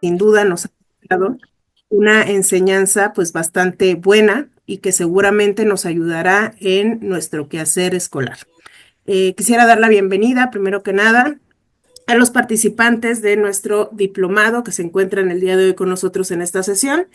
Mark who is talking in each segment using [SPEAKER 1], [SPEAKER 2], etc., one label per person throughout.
[SPEAKER 1] sin duda nos ha dado una enseñanza pues bastante buena y que seguramente nos ayudará en nuestro quehacer escolar. Quisiera dar la bienvenida, primero que nada, a los participantes de nuestro diplomado que se encuentran el día de hoy con nosotros en esta sesión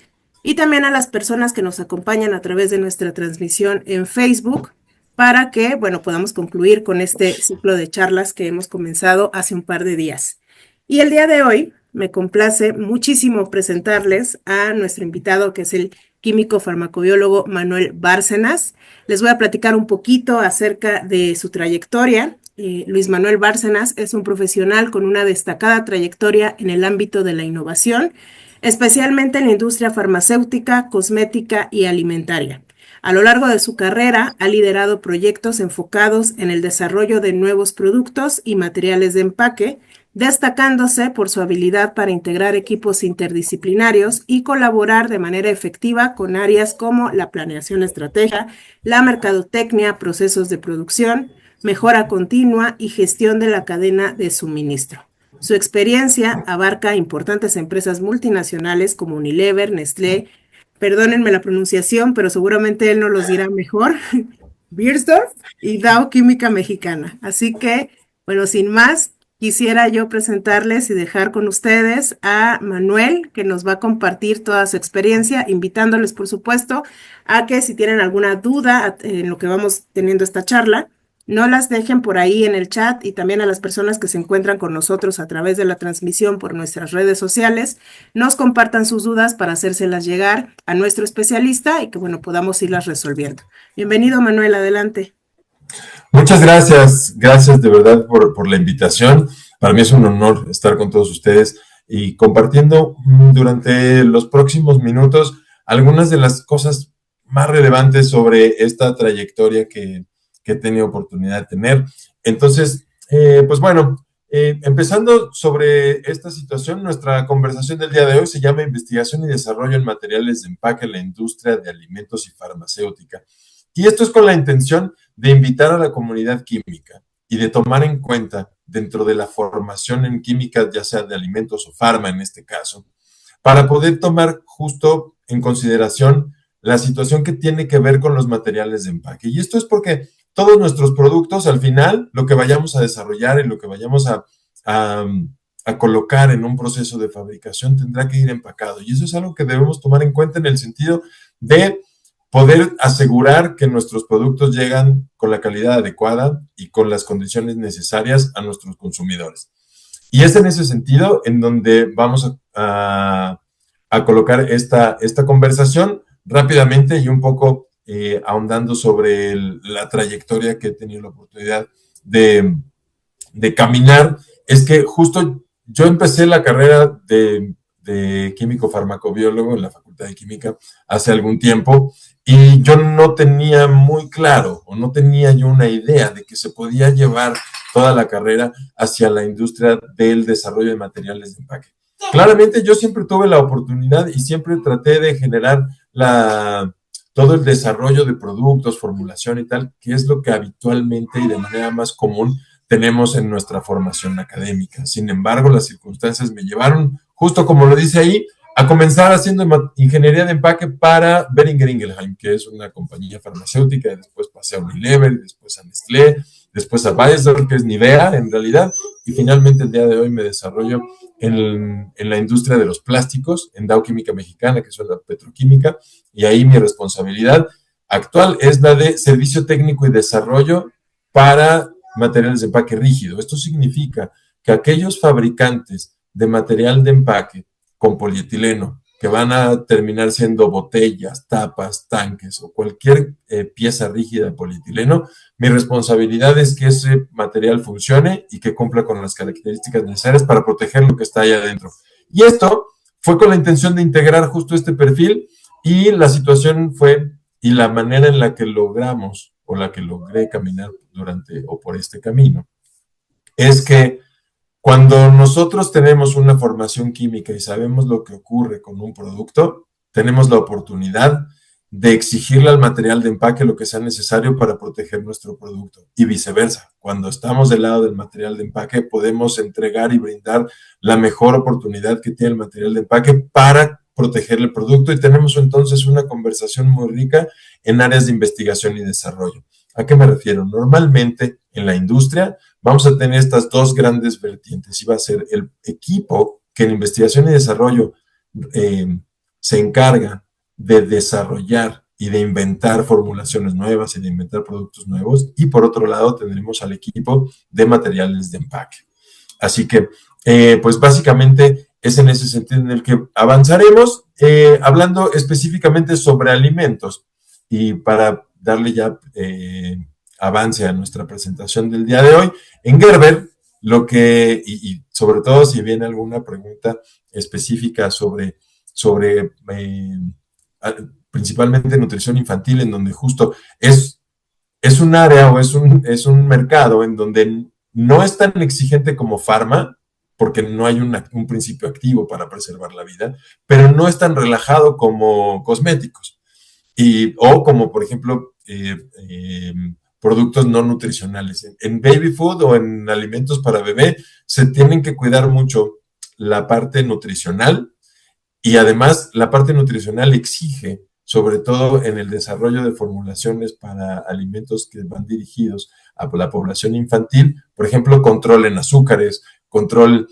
[SPEAKER 1] y también a las personas que nos acompañan a través de nuestra transmisión en Facebook para que, bueno, podamos concluir con este ciclo de charlas que hemos comenzado hace un par de días. Y el día de hoy me complace muchísimo presentarles a nuestro invitado, que es el químico farmacobiólogo Manuel Bárcenas. Les voy a platicar un poquito acerca de su trayectoria. Luis Manuel Bárcenas es un profesional con una destacada trayectoria en el ámbito de la innovación, especialmente en la industria farmacéutica, cosmética y alimentaria. A lo largo de su carrera ha liderado proyectos enfocados en el desarrollo de nuevos productos y materiales de empaque, destacándose por su habilidad para integrar equipos interdisciplinarios y colaborar de manera efectiva con áreas como la planeación estratégica, la mercadotecnia, procesos de producción, mejora continua y gestión de la cadena de suministro. Su experiencia abarca importantes empresas multinacionales como Unilever, Nestlé, perdónenme la pronunciación, pero seguramente él nos los dirá mejor, Beiersdorf y Dow Química Mexicana. Así que, bueno, sin más, quisiera yo presentarles y dejar con ustedes a Manuel, que nos va a compartir toda su experiencia, invitándoles, por supuesto, a que si tienen alguna duda en lo que vamos teniendo esta charla, no las dejen por ahí en el chat, y también a las personas que se encuentran con nosotros a través de la transmisión por nuestras redes sociales, nos compartan sus dudas para hacérselas llegar a nuestro especialista y que, bueno, podamos irlas resolviendo. Bienvenido, Manuel, adelante.
[SPEAKER 2] Muchas gracias, gracias de verdad por la invitación. Para mí es un honor estar con todos ustedes y compartiendo durante los próximos minutos algunas de las cosas más relevantes sobre esta trayectoria que he tenido oportunidad de tener. Entonces, pues bueno, empezando sobre esta situación, nuestra conversación del día de hoy se llama Investigación y Desarrollo en Materiales de Empaque en la Industria de Alimentos y Farmacéutica. Y esto es con la intención de invitar a la comunidad química y de tomar en cuenta dentro de la formación en química, ya sea de alimentos o farma en este caso, para poder tomar justo en consideración la situación que tiene que ver con los materiales de empaque. Y esto es porque todos nuestros productos, al final, lo que vayamos a desarrollar y lo que vayamos a, a colocar en un proceso de fabricación tendrá que ir empacado. Y eso es algo que debemos tomar en cuenta en el sentido de poder asegurar que nuestros productos llegan con la calidad adecuada y con las condiciones necesarias a nuestros consumidores. Y es en ese sentido en donde vamos a colocar esta conversación rápidamente y un poco ahondando sobre la trayectoria que he tenido la oportunidad de caminar. Es que justo yo empecé la carrera de químico farmacobiólogo en la Facultad de Química hace algún tiempo y yo no tenía muy claro o no tenía yo una idea de que se podía llevar toda la carrera hacia la industria del desarrollo de materiales de empaque. Claramente yo siempre tuve la oportunidad y siempre traté de generar todo el desarrollo de productos, formulación y tal, que es lo que habitualmente y de manera más común tenemos en nuestra formación académica. Sin embargo, las circunstancias me llevaron, justo como lo dice ahí, a comenzar haciendo ingeniería de empaque para Boehringer Ingelheim, que es una compañía farmacéutica, y después pasé a Unilever, después a Nestlé, después a Bayer, que es Nivea en realidad, y finalmente el día de hoy me desarrollo en la industria de los plásticos, en Dow Química Mexicana, que es una petroquímica, y ahí mi responsabilidad actual es la de servicio técnico y desarrollo para materiales de empaque rígido. Esto significa que aquellos fabricantes de material de empaque con polietileno, que van a terminar siendo botellas, tapas, tanques o cualquier pieza rígida de polietileno, mi responsabilidad es que ese material funcione y que cumpla con las características necesarias para proteger lo que está ahí adentro. Y esto fue con la intención de integrar justo este perfil, y la situación fue, y la manera en la que logramos, o la que logré caminar durante o por este camino, es que cuando nosotros tenemos una formación química y sabemos lo que ocurre con un producto, tenemos la oportunidad de exigirle al material de empaque lo que sea necesario para proteger nuestro producto y viceversa. Cuando estamos del lado del material de empaque, podemos entregar y brindar la mejor oportunidad que tiene el material de empaque para proteger el producto y tenemos entonces una conversación muy rica en áreas de investigación y desarrollo. ¿A qué me refiero? Normalmente en la industria vamos a tener estas dos grandes vertientes y va a ser el equipo que en investigación y desarrollo se encarga de desarrollar y de inventar formulaciones nuevas y de inventar productos nuevos. Y por otro lado tendremos al equipo de materiales de empaque. Así que, pues básicamente es en ese sentido en el que avanzaremos, hablando específicamente sobre alimentos. Y para darle ya avance a nuestra presentación del día de hoy, en Gerber, lo que, y sobre todo si viene alguna pregunta específica sobre principalmente nutrición infantil, en donde justo es un área o es un mercado en donde no es tan exigente como farma, porque no hay un principio activo para preservar la vida, pero no es tan relajado como cosméticos. O como, por ejemplo, productos no nutricionales. En baby food o en alimentos para bebé se tienen que cuidar mucho la parte nutricional y además la parte nutricional exige, sobre todo en el desarrollo de formulaciones para alimentos que van dirigidos a la población infantil, por ejemplo, control en azúcares, control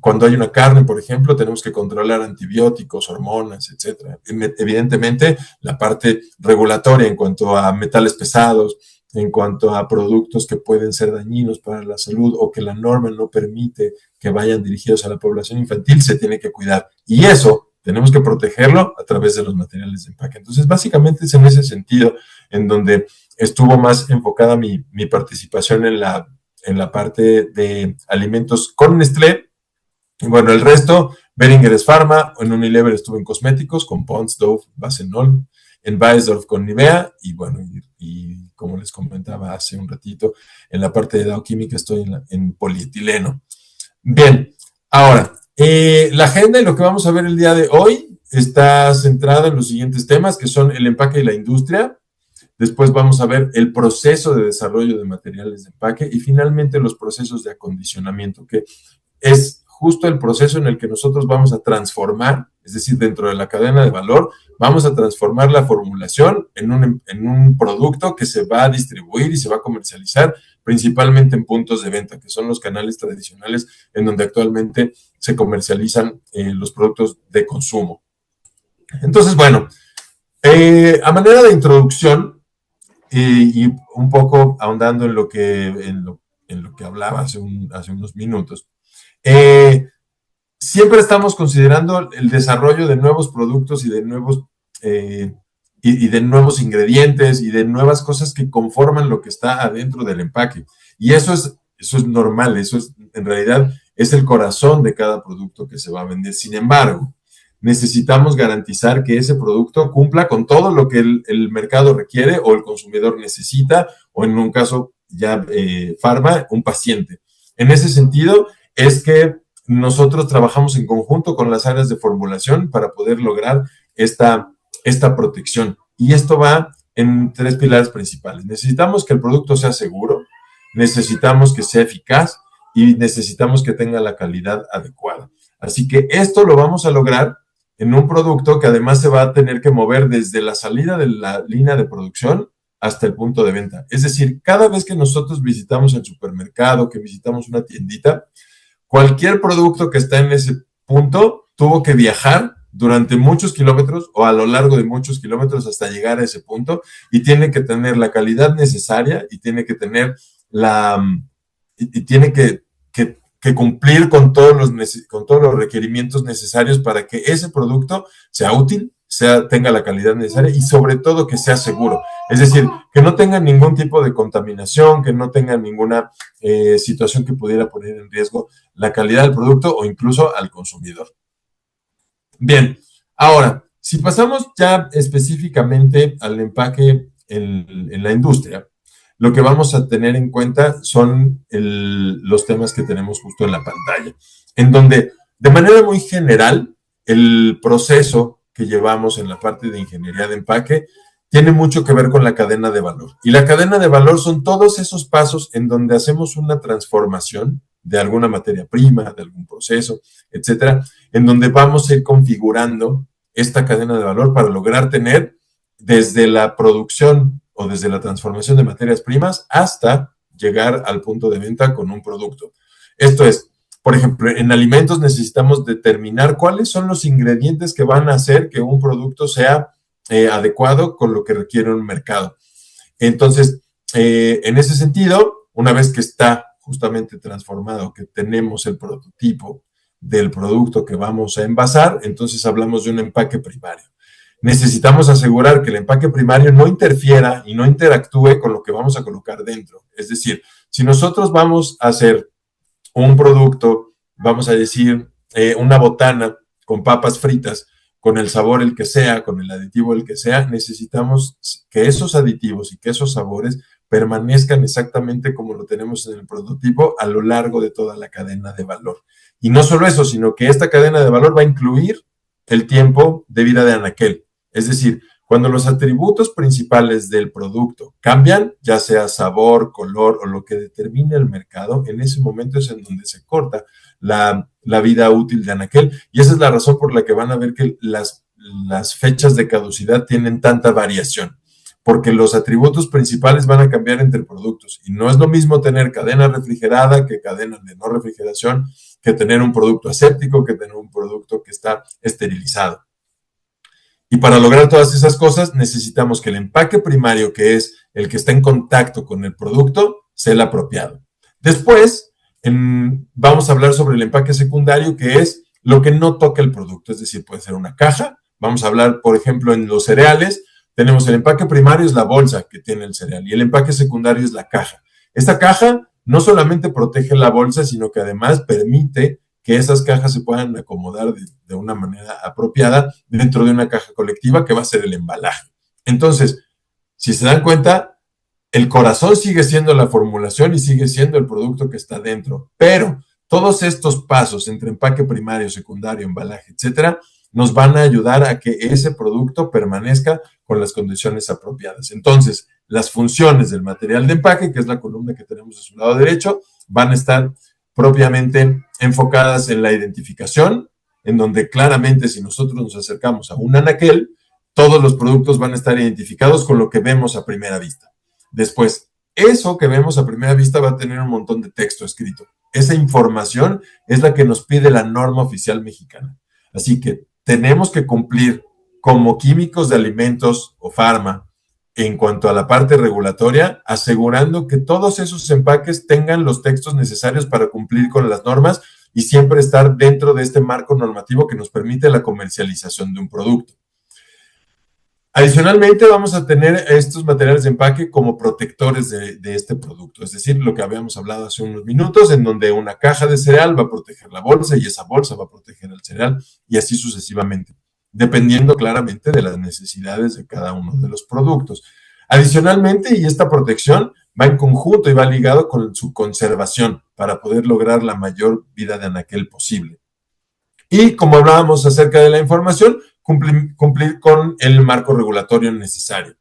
[SPEAKER 2] cuando hay una carne, por ejemplo, tenemos que controlar antibióticos, hormonas, etcétera. Evidentemente, la parte regulatoria en cuanto a metales pesados, en cuanto a productos que pueden ser dañinos para la salud o que la norma no permite que vayan dirigidos a la población infantil, se tiene que cuidar. Y eso tenemos que protegerlo a través de los materiales de empaque. Entonces, básicamente es en ese sentido en donde estuvo más enfocada mi participación en la parte de alimentos con Nestlé. Y bueno, el resto, Boehringer es Pharma, en Unilever estuve en cosméticos con Pond's, Dove, Basenol, en Beiersdorf con Nivea y bueno, y como les comentaba hace un ratito, en la parte de Dow Química estoy en polietileno. Bien, ahora, la agenda y lo que vamos a ver el día de hoy está centrada en los siguientes temas, que son el empaque y la industria. Después vamos a ver el proceso de desarrollo de materiales de empaque y finalmente los procesos de acondicionamiento, que es justo el proceso en el que nosotros vamos a transformar, es decir, dentro de la cadena de valor, vamos a transformar la formulación en un producto que se va a distribuir y se va a comercializar principalmente en puntos de venta, que son los canales tradicionales en donde actualmente se comercializan los productos de consumo. Entonces, bueno, a manera de introducción y un poco ahondando en lo que hablaba hace unos minutos, siempre estamos considerando el desarrollo de nuevos productos y de nuevos ingredientes y de nuevas cosas que conforman lo que está adentro del empaque. Y eso es normal, en realidad es el corazón de cada producto que se va a vender. Sin embargo, necesitamos garantizar que ese producto cumpla con todo lo que el mercado requiere o el consumidor necesita, o en un caso ya farma, un paciente. En ese sentido, es que nosotros trabajamos en conjunto con las áreas de formulación para poder lograr esta protección. Y esto va en tres pilares principales. Necesitamos que el producto sea seguro, necesitamos que sea eficaz y necesitamos que tenga la calidad adecuada. Así que esto lo vamos a lograr en un producto que además se va a tener que mover desde la salida de la línea de producción hasta el punto de venta. Es decir, cada vez que nosotros visitamos el supermercado, que visitamos una tiendita, cualquier producto que está en ese punto tuvo que viajar durante muchos kilómetros o a lo largo de muchos kilómetros hasta llegar a ese punto y tiene que tener la calidad necesaria y tiene que tener tiene que cumplir con todos los requerimientos necesarios para que ese producto sea útil, tenga la calidad necesaria y sobre todo que sea seguro. Es decir, que no tenga ningún tipo de contaminación, que no tenga ninguna situación que pudiera poner en riesgo la calidad del producto o incluso al consumidor. Bien, ahora, si pasamos ya específicamente al empaque en la industria, lo que vamos a tener en cuenta son los temas que tenemos justo en la pantalla, en donde de manera muy general el proceso que llevamos en la parte de ingeniería de empaque tiene mucho que ver con la cadena de valor. Y la cadena de valor son todos esos pasos en donde hacemos una transformación de alguna materia prima, de algún proceso, etcétera, en donde vamos a ir configurando esta cadena de valor para lograr tener desde la producción o desde la transformación de materias primas hasta llegar al punto de venta con un producto. Esto es, por ejemplo, en alimentos necesitamos determinar cuáles son los ingredientes que van a hacer que un producto sea adecuado con lo que requiere un mercado. Entonces, en ese sentido, una vez que está justamente transformado, que tenemos el prototipo del producto que vamos a envasar, entonces hablamos de un empaque primario. Necesitamos asegurar que el empaque primario no interfiera y no interactúe con lo que vamos a colocar dentro. Es decir, si nosotros vamos a hacer un producto, vamos a decir, una botana con papas fritas, con el sabor el que sea, con el aditivo el que sea, necesitamos que esos aditivos y que esos sabores permanezcan exactamente como lo tenemos en el prototipo a lo largo de toda la cadena de valor. Y no solo eso, sino que esta cadena de valor va a incluir el tiempo de vida de anaquel. Es decir, cuando los atributos principales del producto cambian, ya sea sabor, color o lo que determine el mercado, en ese momento es en donde se corta la vida útil de anaquel. Y esa es la razón por la que van a ver que las fechas de caducidad tienen tanta variación, porque los atributos principales van a cambiar entre productos. Y no es lo mismo tener cadena refrigerada que cadena de no refrigeración, que tener un producto aséptico, que tener un producto que está esterilizado. Y para lograr todas esas cosas necesitamos que el empaque primario, que es el que está en contacto con el producto, sea el apropiado. Después vamos a hablar sobre el empaque secundario, que es lo que no toca el producto, es decir, puede ser una caja. Vamos a hablar, por ejemplo, en los cereales, tenemos el empaque primario, es la bolsa que tiene el cereal, y el empaque secundario es la caja. Esta caja no solamente protege la bolsa, sino que además permite que esas cajas se puedan acomodar de una manera apropiada dentro de una caja colectiva que va a ser el embalaje. Entonces, si se dan cuenta, el corazón sigue siendo la formulación y sigue siendo el producto que está dentro, pero todos estos pasos entre empaque primario, secundario, embalaje, etcétera, nos van a ayudar a que ese producto permanezca con las condiciones apropiadas. Entonces, las funciones del material de empaque, que es la columna que tenemos a su lado derecho, van a estar propiamente enfocadas en la identificación, en donde claramente si nosotros nos acercamos a un anaquel, todos los productos van a estar identificados con lo que vemos a primera vista. Después, eso que vemos a primera vista va a tener un montón de texto escrito. Esa información es la que nos pide la norma oficial mexicana. Así que tenemos que cumplir como químicos de alimentos o farma en cuanto a la parte regulatoria, asegurando que todos esos empaques tengan los textos necesarios para cumplir con las normas y siempre estar dentro de este marco normativo que nos permite la comercialización de un producto. Adicionalmente, vamos a tener estos materiales de empaque como protectores de este producto, es decir, lo que habíamos hablado hace unos minutos, en donde una caja de cereal va a proteger la bolsa y esa bolsa va a proteger el cereal y así sucesivamente, dependiendo claramente de las necesidades de cada uno de los productos. Adicionalmente, y esta protección va en conjunto y va ligado con su conservación para poder lograr la mayor vida de anaquel posible. Y como hablábamos acerca de la información, cumplir con el marco regulatorio necesario.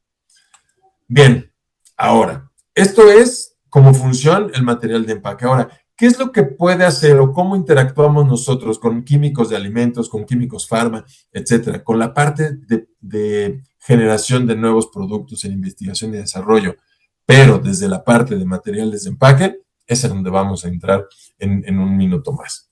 [SPEAKER 2] Bien, ahora, esto es como función el material de empaque. Ahora, ¿qué es lo que puede hacer o cómo interactuamos nosotros con químicos de alimentos, con químicos farma, etcétera, con la parte de generación de nuevos productos en investigación y desarrollo, pero desde la parte de materiales de empaque? Es en donde vamos a entrar en un minuto más.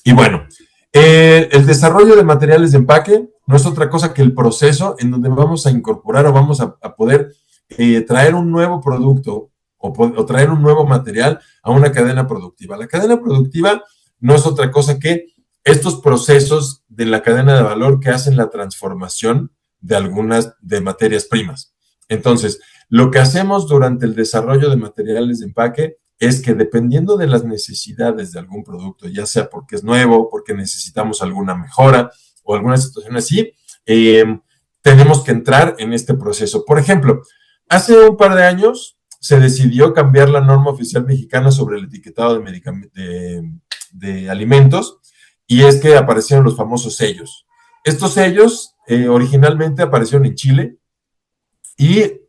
[SPEAKER 2] Y bueno, el desarrollo de materiales de empaque no es otra cosa que el proceso en donde vamos a incorporar o vamos a poder traer un nuevo producto o traer un nuevo material a una cadena productiva. La cadena productiva no es otra cosa que estos procesos de la cadena de valor que hacen la transformación de algunas de materias primas. Entonces, lo que hacemos durante el desarrollo de materiales de empaque es que dependiendo de las necesidades de algún producto, ya sea porque es nuevo, porque necesitamos alguna mejora o alguna situación así, tenemos que entrar en este proceso. Por ejemplo, hace un par de años se decidió cambiar la norma oficial mexicana sobre el etiquetado de alimentos, y es que aparecieron los famosos sellos. Estos sellos originalmente aparecieron en Chile y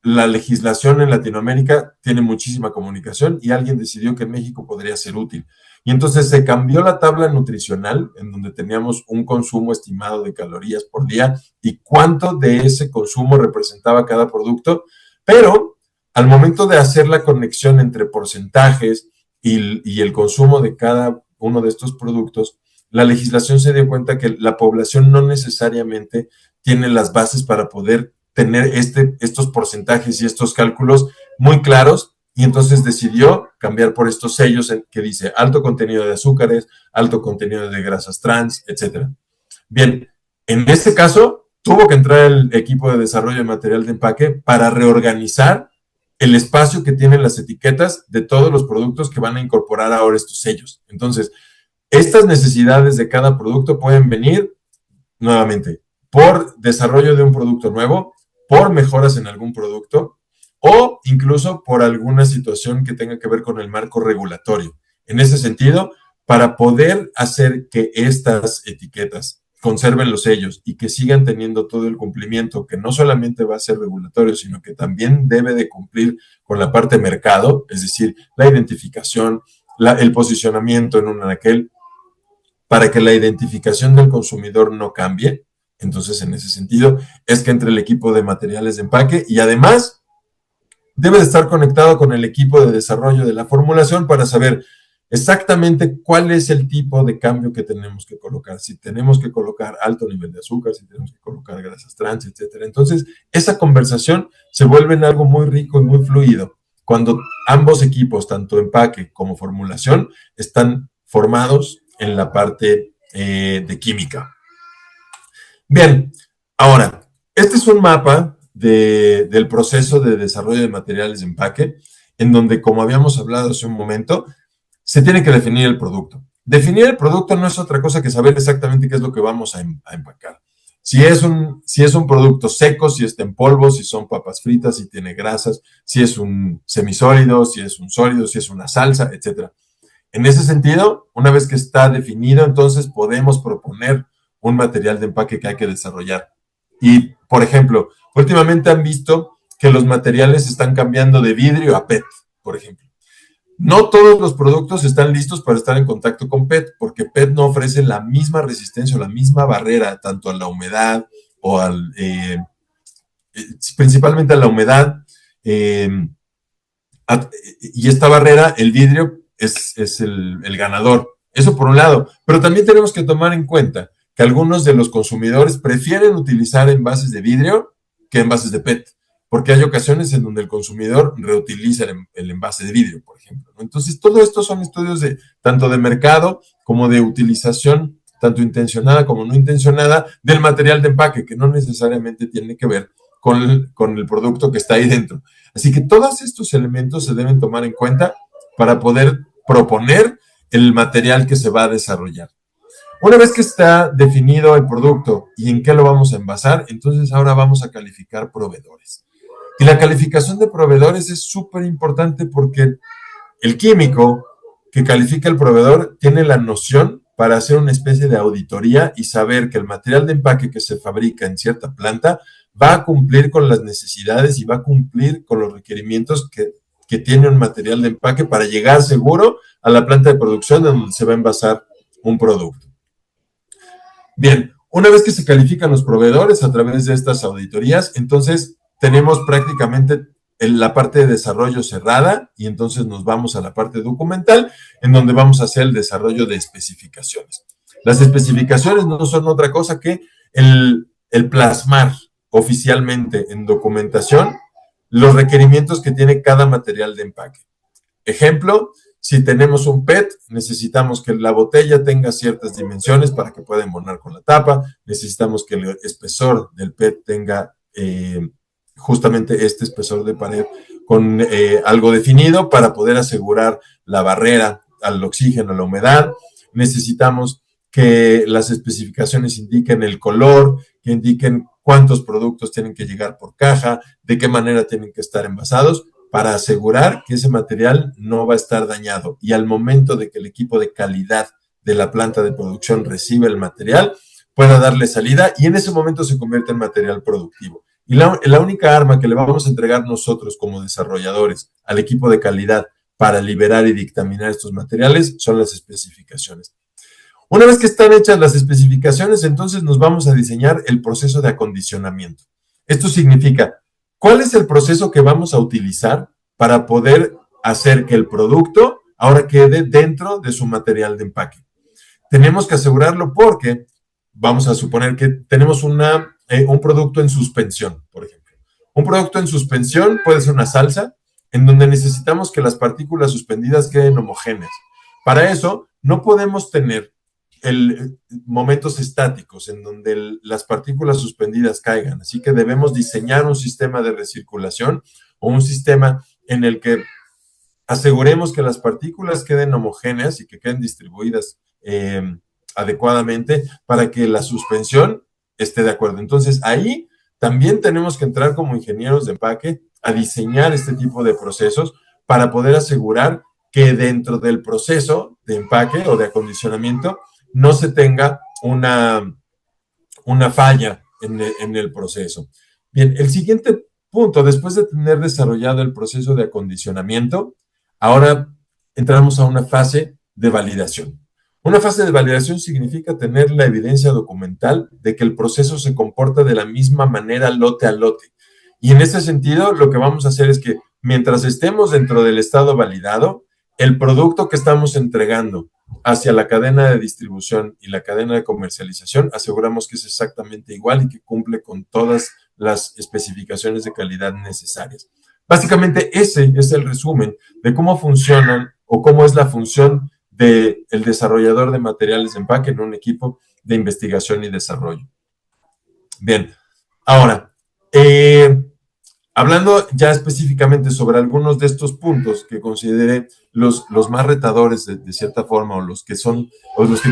[SPEAKER 2] la legislación en Latinoamérica tiene muchísima comunicación y alguien decidió que en México podría ser útil. Y entonces se cambió la tabla nutricional en donde teníamos un consumo estimado de calorías por día y cuánto de ese consumo representaba cada producto, pero al momento de hacer la conexión entre porcentajes y el consumo de cada uno de estos productos, la legislación se dio cuenta que la población no necesariamente tiene las bases para poder tener estos porcentajes y estos cálculos muy claros, y entonces decidió cambiar por estos sellos que dice alto contenido de azúcares, alto contenido de grasas trans, etcétera. Bien, en este caso tuvo que entrar el equipo de desarrollo de material de empaque para reorganizar el espacio que tienen las etiquetas de todos los productos que van a incorporar ahora estos sellos. Entonces, estas necesidades de cada producto pueden venir nuevamente por desarrollo de un producto nuevo, por mejoras en algún producto o incluso por alguna situación que tenga que ver con el marco regulatorio. En ese sentido, para poder hacer que estas etiquetas conserven los sellos y que sigan teniendo todo el cumplimiento, que no solamente va a ser regulatorio, sino que también debe de cumplir con la parte mercado, es decir, la identificación, el posicionamiento en un anaquel, para que la identificación del consumidor no cambie. Entonces, en ese sentido, es que entre el equipo de materiales de empaque y además debe de estar conectado con el equipo de desarrollo de la formulación para saber exactamente cuál es el tipo de cambio que tenemos que colocar. Si tenemos que colocar alto nivel de azúcar, si tenemos que colocar grasas trans, etcétera. Entonces, esa conversación se vuelve en algo muy rico y muy fluido cuando ambos equipos, tanto empaque como formulación, están formados en la parte de química. Bien, ahora, este es un mapa del proceso de desarrollo de materiales de empaque, en donde, como habíamos hablado hace un momento, se tiene que definir el producto. Definir el producto no es otra cosa que saber exactamente qué es lo que vamos a empacar. Si es un producto seco, si está en polvo, si son papas fritas, si tiene grasas, si es un semisólido, si es un sólido, si es una salsa, etc. En ese sentido, una vez que está definido, entonces podemos proponer un material de empaque que hay que desarrollar. Y, por ejemplo, últimamente han visto que los materiales están cambiando de vidrio a PET, por ejemplo. No todos los productos están listos para estar en contacto con PET, porque PET no ofrece la misma resistencia o la misma barrera tanto a la humedad o principalmente a la humedad. Y esta barrera, el vidrio, es el ganador. Eso por un lado. Pero también tenemos que tomar en cuenta que algunos de los consumidores prefieren utilizar envases de vidrio que envases de PET, porque hay ocasiones en donde el consumidor reutiliza el envase de vidrio, por ejemplo, ¿no? Entonces, todo esto son estudios tanto de mercado como de utilización, tanto intencionada como no intencionada, del material de empaque, que no necesariamente tiene que ver con el producto que está ahí dentro. Así que todos estos elementos se deben tomar en cuenta para poder proponer el material que se va a desarrollar. Una vez que está definido el producto y en qué lo vamos a envasar, entonces ahora vamos a calificar proveedores. Y la calificación de proveedores es súper importante porque el químico que califica el proveedor tiene la noción para hacer una especie de auditoría y saber que el material de empaque que se fabrica en cierta planta va a cumplir con las necesidades y va a cumplir con los requerimientos que tiene un material de empaque para llegar seguro a la planta de producción donde se va a envasar un producto. Bien, una vez que se califican los proveedores a través de estas auditorías, entonces tenemos prácticamente la parte de desarrollo cerrada y entonces nos vamos a la parte documental en donde vamos a hacer el desarrollo de especificaciones. Las especificaciones no son otra cosa que el plasmar oficialmente en documentación los requerimientos que tiene cada material de empaque. Ejemplo, si tenemos un PET, necesitamos que la botella tenga ciertas dimensiones para que pueda embonar con la tapa, necesitamos que el espesor del PET tenga justamente este espesor de pared con algo definido para poder asegurar la barrera al oxígeno, a la humedad. Necesitamos que las especificaciones indiquen el color, que indiquen cuántos productos tienen que llegar por caja, de qué manera tienen que estar envasados, para asegurar que ese material no va a estar dañado. Y al momento de que el equipo de calidad de la planta de producción recibe el material, pueda darle salida y en ese momento se convierte en material productivo. Y la única arma que le vamos a entregar nosotros como desarrolladores al equipo de calidad para liberar y dictaminar estos materiales son las especificaciones. Una vez que están hechas las especificaciones, entonces nos vamos a diseñar el proceso de acondicionamiento. Esto significa, ¿cuál es el proceso que vamos a utilizar para poder hacer que el producto ahora quede dentro de su material de empaque? Tenemos que asegurarlo porque vamos a suponer que tenemos un producto en suspensión, por ejemplo. Un producto en suspensión puede ser una salsa en donde necesitamos que las partículas suspendidas queden homogéneas. Para eso, no podemos tener momentos estáticos en donde las partículas suspendidas caigan. Así que debemos diseñar un sistema de recirculación o un sistema en el que aseguremos que las partículas queden homogéneas y que queden distribuidas adecuadamente para que la suspensión esté de acuerdo. Entonces, ahí también tenemos que entrar como ingenieros de empaque a diseñar este tipo de procesos para poder asegurar que dentro del proceso de empaque o de acondicionamiento no se tenga una falla en el proceso. Bien, el siguiente punto, después de tener desarrollado el proceso de acondicionamiento, ahora entramos a una fase de validación. Una fase de validación significa tener la evidencia documental de que el proceso se comporta de la misma manera lote a lote. Y en ese sentido, lo que vamos a hacer es que mientras estemos dentro del estado validado, el producto que estamos entregando hacia la cadena de distribución y la cadena de comercialización, aseguramos que es exactamente igual y que cumple con todas las especificaciones de calidad necesarias. Básicamente ese es el resumen de cómo funcionan o cómo es la función del desarrollador de materiales de empaque en un equipo de investigación y desarrollo. Bien, ahora, hablando ya específicamente sobre algunos de estos puntos que consideré los más retadores de cierta forma o los que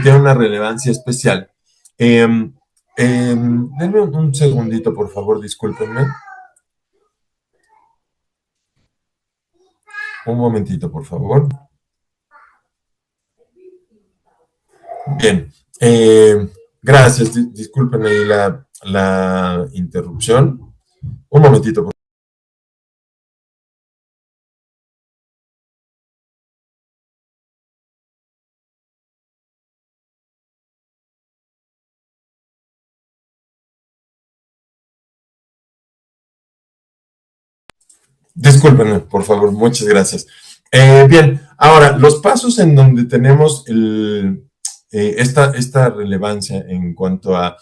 [SPEAKER 2] tienen una relevancia especial, denme un segundito, por favor, discúlpenme. Un momentito, por favor. Bien, gracias, disculpen ahí la interrupción. Un momentito, por favor. Discúlpenme, por favor, muchas gracias. Bien, ahora, los pasos en donde tenemos esta relevancia en cuanto a,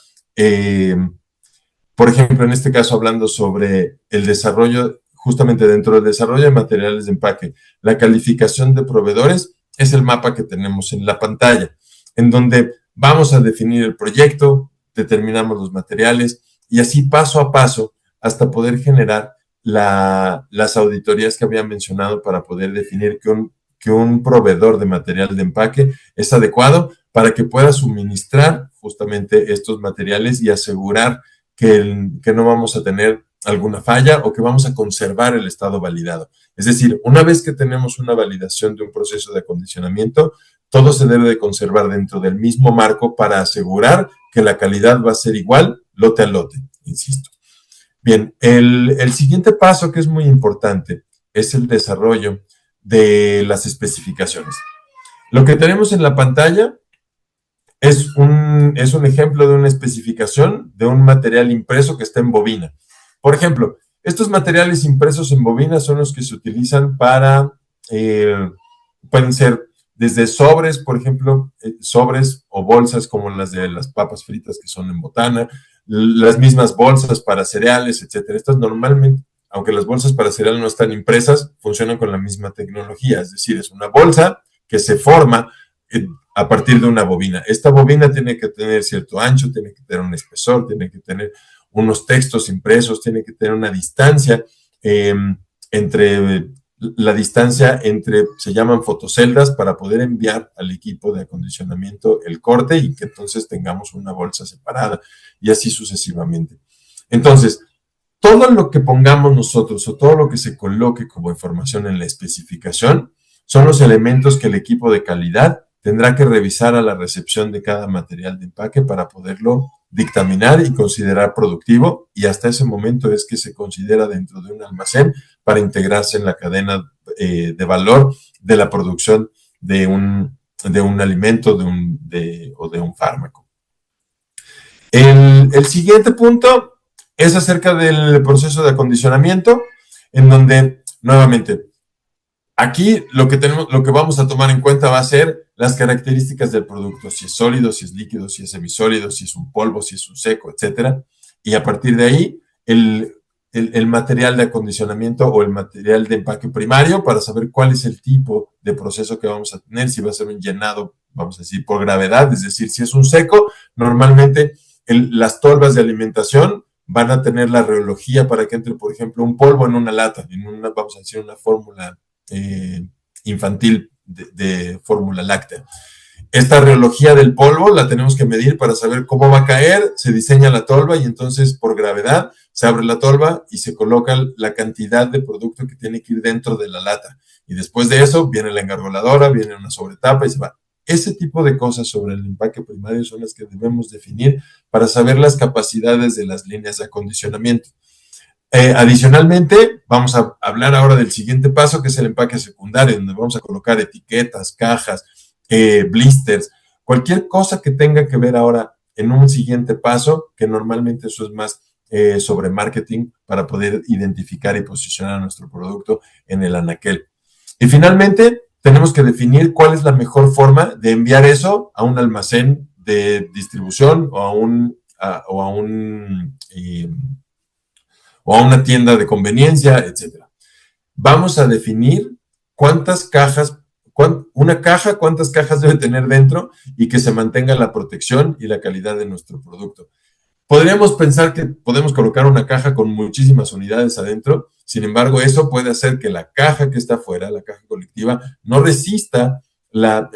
[SPEAKER 2] por ejemplo, en este caso hablando sobre el desarrollo, justamente dentro del desarrollo de materiales de empaque, la calificación de proveedores es el mapa que tenemos en la pantalla, en donde vamos a definir el proyecto, determinamos los materiales y así paso a paso hasta poder generar las auditorías que había mencionado para poder definir que un proveedor de material de empaque es adecuado para que pueda suministrar justamente estos materiales y asegurar que no vamos a tener alguna falla o que vamos a conservar el estado validado. Es decir, una vez que tenemos una validación de un proceso de acondicionamiento, todo se debe de conservar dentro del mismo marco para asegurar que la calidad va a ser igual lote a lote, insisto. Bien, el siguiente paso que es muy importante es el desarrollo de las especificaciones. Lo que tenemos en la pantalla es un ejemplo de una especificación de un material impreso que está en bobina. Por ejemplo, estos materiales impresos en bobina son los que se utilizan para, pueden ser desde sobres, por ejemplo, sobres o bolsas como las de las papas fritas que son en botana, las mismas bolsas para cereales, etcétera. Estas normalmente, aunque las bolsas para cereal no están impresas, funcionan con la misma tecnología, es decir, es una bolsa que se forma a partir de una bobina. Esta bobina tiene que tener cierto ancho, tiene que tener un espesor, tiene que tener unos textos impresos, tiene que tener una distancia se llaman fotoceldas para poder enviar al equipo de acondicionamiento el corte y que entonces tengamos una bolsa separada y así sucesivamente. Entonces, todo lo que pongamos nosotros o todo lo que se coloque como información en la especificación son los elementos que el equipo de calidad tendrá que revisar a la recepción de cada material de empaque para poderlo dictaminar y considerar productivo, y hasta ese momento es que se considera dentro de un almacén para integrarse en la cadena de valor de la producción de un alimento o de un fármaco. El siguiente punto es acerca del proceso de acondicionamiento, en donde, nuevamente, aquí lo que vamos a tomar en cuenta va a ser las características del producto, si es sólido, si es líquido, si es semisólido, si es un polvo, si es un seco, etcétera. Y a partir de ahí, el material de acondicionamiento o el material de empaque primario para saber cuál es el tipo de proceso que vamos a tener, si va a ser un llenado, vamos a decir, por gravedad, es decir, si es un seco, normalmente las tolvas de alimentación van a tener la reología para que entre, por ejemplo, un polvo en una lata, vamos a decir, una fórmula infantil de fórmula láctea. Esta reología del polvo la tenemos que medir para saber cómo va a caer, se diseña la tolva y entonces por gravedad se abre la tolva y se coloca la cantidad de producto que tiene que ir dentro de la lata. Y después de eso viene la engargoladora, viene una sobretapa y se va. Ese tipo de cosas sobre el empaque primario son las que debemos definir para saber las capacidades de las líneas de acondicionamiento. Adicionalmente, vamos a hablar ahora del siguiente paso, que es el empaque secundario, donde vamos a colocar etiquetas, cajas, blisters, cualquier cosa que tenga que ver ahora en un siguiente paso, que normalmente eso es más sobre marketing para poder identificar y posicionar nuestro producto en el anaquel. Y finalmente, tenemos que definir cuál es la mejor forma de enviar eso a un almacén de distribución o a una tienda de conveniencia, etcétera. Vamos a definir cuántas cajas, cuántas cajas debe tener dentro y que se mantenga la protección y la calidad de nuestro producto. Podríamos pensar que podemos colocar una caja con muchísimas unidades adentro, sin embargo, eso puede hacer que la caja que está afuera, la caja colectiva, no resista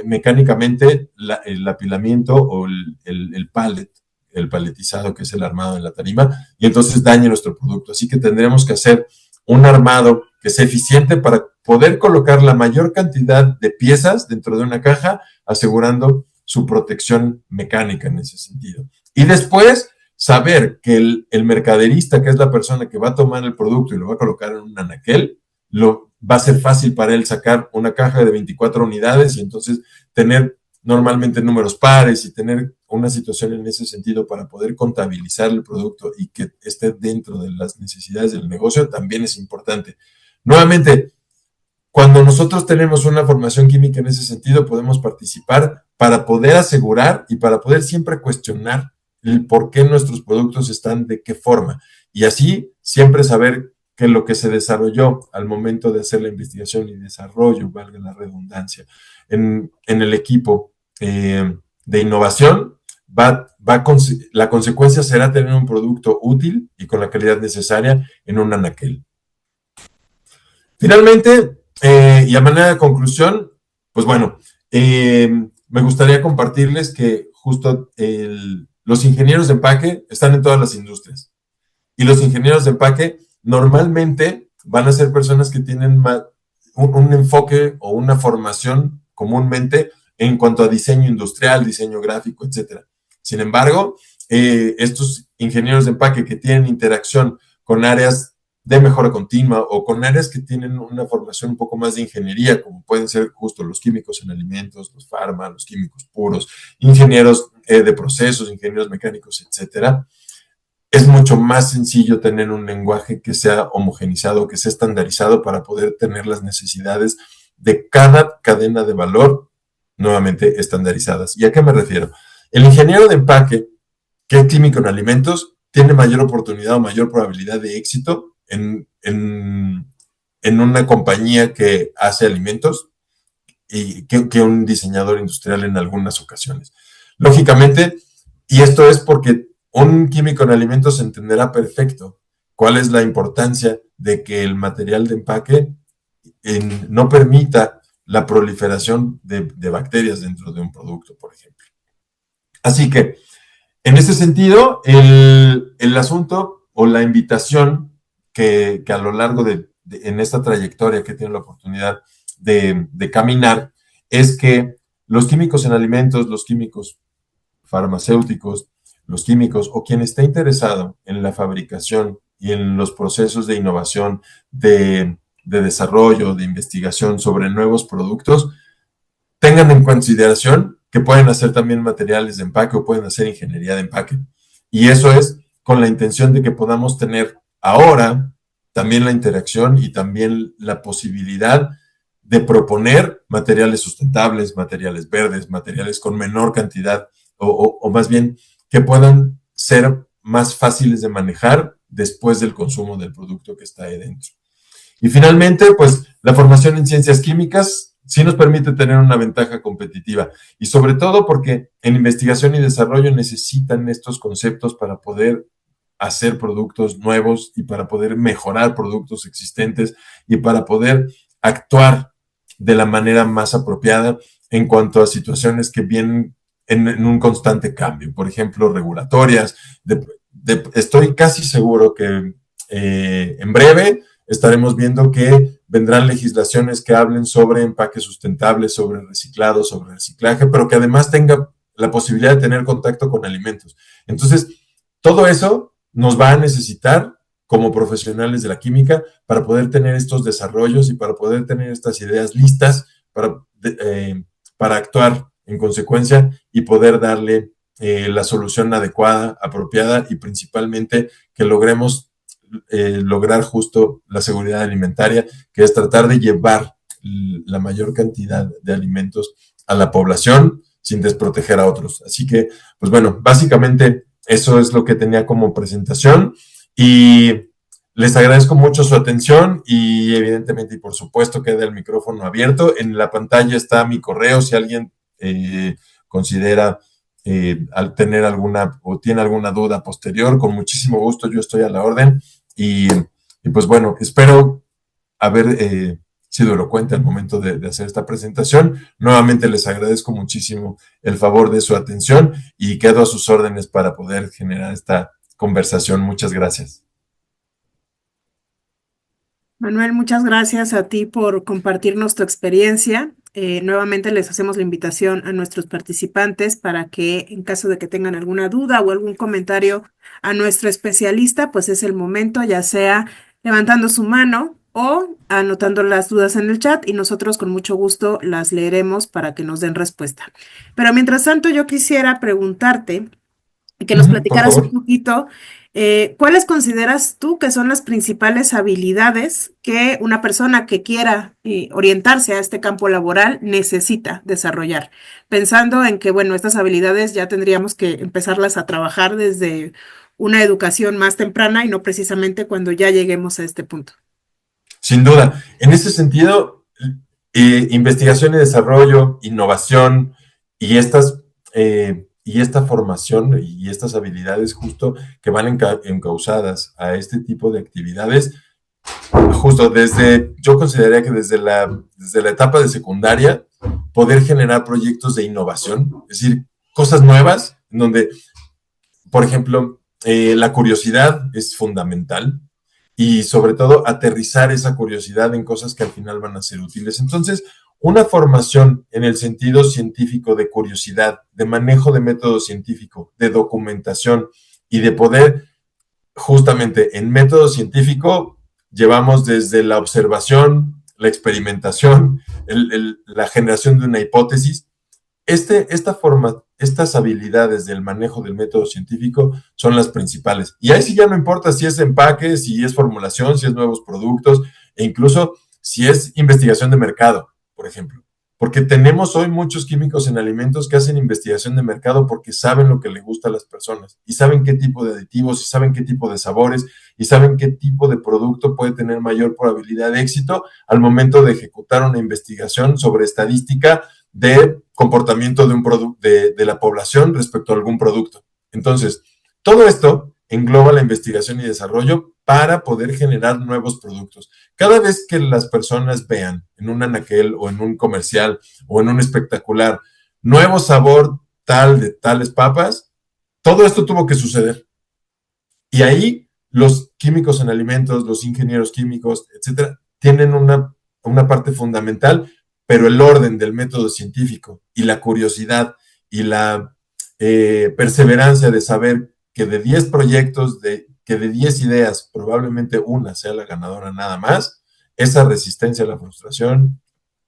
[SPEAKER 2] mecánicamente el apilamiento o el pallet, el paletizado, que es el armado en la tarima, y entonces dañe nuestro producto. Así que tendremos que hacer un armado que sea eficiente para poder colocar la mayor cantidad de piezas dentro de una caja, asegurando su protección mecánica en ese sentido. Y después, saber que el mercaderista, que es la persona que va a tomar el producto y lo va a colocar en un anaquel, va a ser fácil para él sacar una caja de 24 unidades y entonces tener normalmente números pares y tener una situación en ese sentido para poder contabilizar el producto y que esté dentro de las necesidades del negocio también es importante. Nuevamente, cuando nosotros tenemos una formación química en ese sentido, podemos participar para poder asegurar y para poder siempre cuestionar el por qué nuestros productos están de qué forma. Y así siempre saber que lo que se desarrolló al momento de hacer la investigación y desarrollo, valga la redundancia, en el equipo de innovación, la consecuencia será tener un producto útil y con la calidad necesaria en un anaquel. Finalmente, y a manera de conclusión, pues bueno, me gustaría compartirles que justo los ingenieros de empaque están en todas las industrias. Y los ingenieros de empaque normalmente van a ser personas que tienen un enfoque o una formación comúnmente en cuanto a diseño industrial, diseño gráfico, etcétera. Sin embargo, estos ingenieros de empaque que tienen interacción con áreas de mejora continua o con áreas que tienen una formación un poco más de ingeniería, como pueden ser justo los químicos en alimentos, los farma, los químicos puros, ingenieros de procesos, ingenieros mecánicos, etcétera, es mucho más sencillo tener un lenguaje que sea homogenizado, que sea estandarizado para poder tener las necesidades de cada cadena de valor nuevamente estandarizadas. ¿Y a qué me refiero? El ingeniero de empaque, que es químico en alimentos, tiene mayor oportunidad o mayor probabilidad de éxito en una compañía que hace alimentos y que un diseñador industrial en algunas ocasiones. Lógicamente, y esto es porque un químico en alimentos entenderá perfecto cuál es la importancia de que el material de empaque no permita la proliferación de bacterias dentro de un producto, por ejemplo. Así que, en ese sentido, el asunto o la invitación que a lo largo en esta trayectoria que tiene la oportunidad de caminar, es que los químicos en alimentos, los químicos farmacéuticos, los químicos o quien esté interesado en la fabricación y en los procesos de innovación, de desarrollo, de investigación sobre nuevos productos, tengan en consideración que pueden hacer también materiales de empaque o pueden hacer ingeniería de empaque. Y eso es con la intención de que podamos tener ahora también la interacción y también la posibilidad de proponer materiales sustentables, materiales verdes, materiales con menor cantidad o más bien que puedan ser más fáciles de manejar después del consumo del producto que está ahí dentro. Y finalmente, pues la formación en ciencias químicas sí nos permite tener una ventaja competitiva y sobre todo porque en investigación y desarrollo necesitan estos conceptos para poder hacer productos nuevos y para poder mejorar productos existentes y para poder actuar de la manera más apropiada en cuanto a situaciones que vienen en un constante cambio, por ejemplo, regulatorias. Estoy casi seguro que en breve estaremos viendo que vendrán legislaciones que hablen sobre empaques sustentables, sobre reciclado, sobre reciclaje, pero que además tenga la posibilidad de tener contacto con alimentos. Entonces, todo eso nos va a necesitar como profesionales de la química para poder tener estos desarrollos y para poder tener estas ideas listas para actuar en consecuencia y poder darle la solución adecuada, apropiada y principalmente que logremos lograr justo la seguridad alimentaria, que es tratar de llevar la mayor cantidad de alimentos a la población sin desproteger a otros. Así que, pues bueno, básicamente eso es lo que tenía como presentación y les agradezco mucho su atención y evidentemente y por supuesto queda el micrófono abierto. En la pantalla está mi correo si alguien considera al tener alguna o tiene alguna duda posterior, con muchísimo gusto yo estoy a la orden y pues bueno, espero haber sido elocuente al momento de hacer esta presentación. Nuevamente les agradezco muchísimo el favor de su atención y quedo a sus órdenes para poder generar esta conversación. Muchas gracias.
[SPEAKER 1] Manuel, muchas gracias a ti por compartirnos tu experiencia. Nuevamente les hacemos la invitación a nuestros participantes para que en caso de que tengan alguna duda o algún comentario a nuestro especialista, pues es el momento, ya sea levantando su mano o anotando las dudas en el chat y nosotros con mucho gusto las leeremos para que nos den respuesta. Pero mientras tanto, yo quisiera preguntarte y que nos
[SPEAKER 2] Por
[SPEAKER 1] platicaras un
[SPEAKER 2] favor.
[SPEAKER 1] poquito, ¿cuáles consideras tú que son las principales habilidades que una persona que quiera orientarse a este campo laboral necesita desarrollar? Pensando en que, bueno, estas habilidades ya tendríamos que empezarlas a trabajar desde una educación más temprana y no precisamente cuando ya lleguemos a este punto.
[SPEAKER 2] Sin duda. En ese sentido, investigación y desarrollo, innovación y esta formación y estas habilidades justo que van encausadas a este tipo de actividades, justo yo consideraría que desde la etapa de secundaria, poder generar proyectos de innovación, es decir, cosas nuevas, en donde, por ejemplo, la curiosidad es fundamental y sobre todo aterrizar esa curiosidad en cosas que al final van a ser útiles. Entonces, una formación en el sentido científico de curiosidad, de manejo de método científico, de documentación y de poder, justamente en método científico, llevamos desde la observación, la experimentación, la generación de una hipótesis. Estas habilidades del manejo del método científico son las principales. Y ahí sí ya no importa si es empaque, si es formulación, si es nuevos productos, e incluso si es investigación de mercado, por ejemplo. Porque tenemos hoy muchos químicos en alimentos que hacen investigación de mercado porque saben lo que le gusta a las personas y saben qué tipo de aditivos y saben qué tipo de sabores y saben qué tipo de producto puede tener mayor probabilidad de éxito al momento de ejecutar una investigación sobre estadística de comportamiento de la población respecto a algún producto. Entonces, todo esto engloba la investigación y desarrollo para poder generar nuevos productos. Cada vez que las personas vean en un anaquel o en un comercial o en un espectacular nuevo sabor tal de tales papas, todo esto tuvo que suceder. Y ahí los químicos en alimentos, los ingenieros químicos, etcétera, tienen una parte fundamental pero el orden del método científico y la curiosidad y la perseverancia de saber que de 10 proyectos, que de 10 ideas, probablemente una sea la ganadora nada más, esa resistencia a la frustración,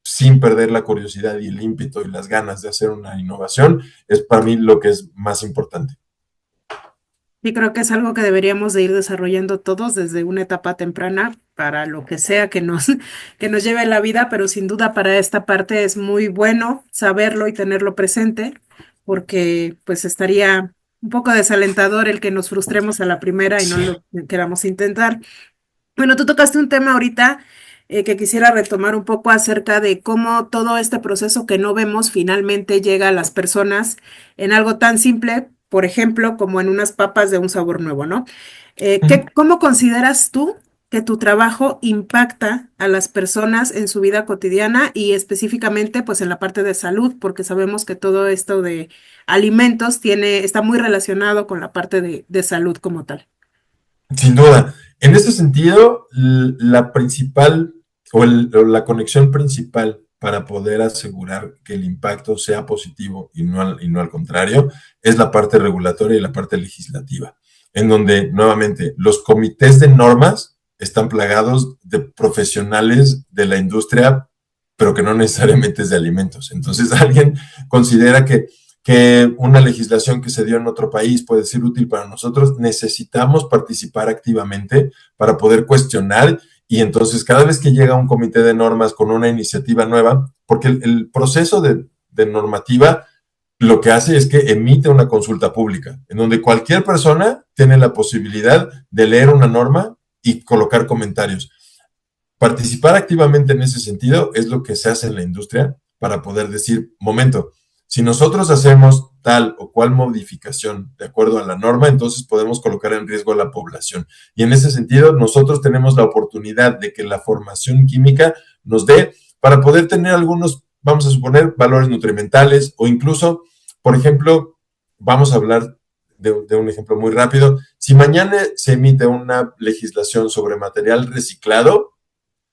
[SPEAKER 2] sin perder la curiosidad y el ímpetu y las ganas de hacer una innovación, es para mí lo que es más importante.
[SPEAKER 1] Y creo que es algo que deberíamos de ir desarrollando todos desde una etapa temprana para lo que sea que nos lleve la vida, pero sin duda para esta parte es muy bueno saberlo y tenerlo presente, porque pues estaría un poco desalentador el que nos frustremos a la primera y no
[SPEAKER 2] Sí.
[SPEAKER 1] lo queramos intentar. Bueno, tú tocaste un tema ahorita que quisiera retomar un poco acerca de cómo todo este proceso que no vemos finalmente llega a las personas en algo tan simple, por ejemplo, como en unas papas de un sabor nuevo, ¿no? ¿Cómo consideras tú que tu trabajo impacta a las personas en su vida cotidiana y específicamente pues en la parte de salud? Porque sabemos que todo esto de alimentos está muy relacionado con la parte de salud como tal.
[SPEAKER 2] Sin duda. En ese sentido, la principal o la conexión principal para poder asegurar que el impacto sea positivo y no al contrario, es la parte regulatoria y la parte legislativa, en donde nuevamente los comités de normas están plagados de profesionales de la industria, pero que no necesariamente es de alimentos. Entonces alguien considera que una legislación que se dio en otro país puede ser útil para nosotros, necesitamos participar activamente para poder cuestionar y entonces cada vez que llega un comité de normas con una iniciativa nueva, porque el proceso de normativa lo que hace es que emite una consulta pública, en donde cualquier persona tiene la posibilidad de leer una norma y colocar comentarios. Participar activamente en ese sentido es lo que se hace en la industria para poder decir, momento, si nosotros hacemos tal o cual modificación de acuerdo a la norma, entonces podemos colocar en riesgo a la población. Y en ese sentido, nosotros tenemos la oportunidad de que la formación química nos dé para poder tener algunos, vamos a suponer, valores nutrimentales o incluso, por ejemplo, vamos a hablar de un ejemplo muy rápido. Si mañana se emite una legislación sobre material reciclado,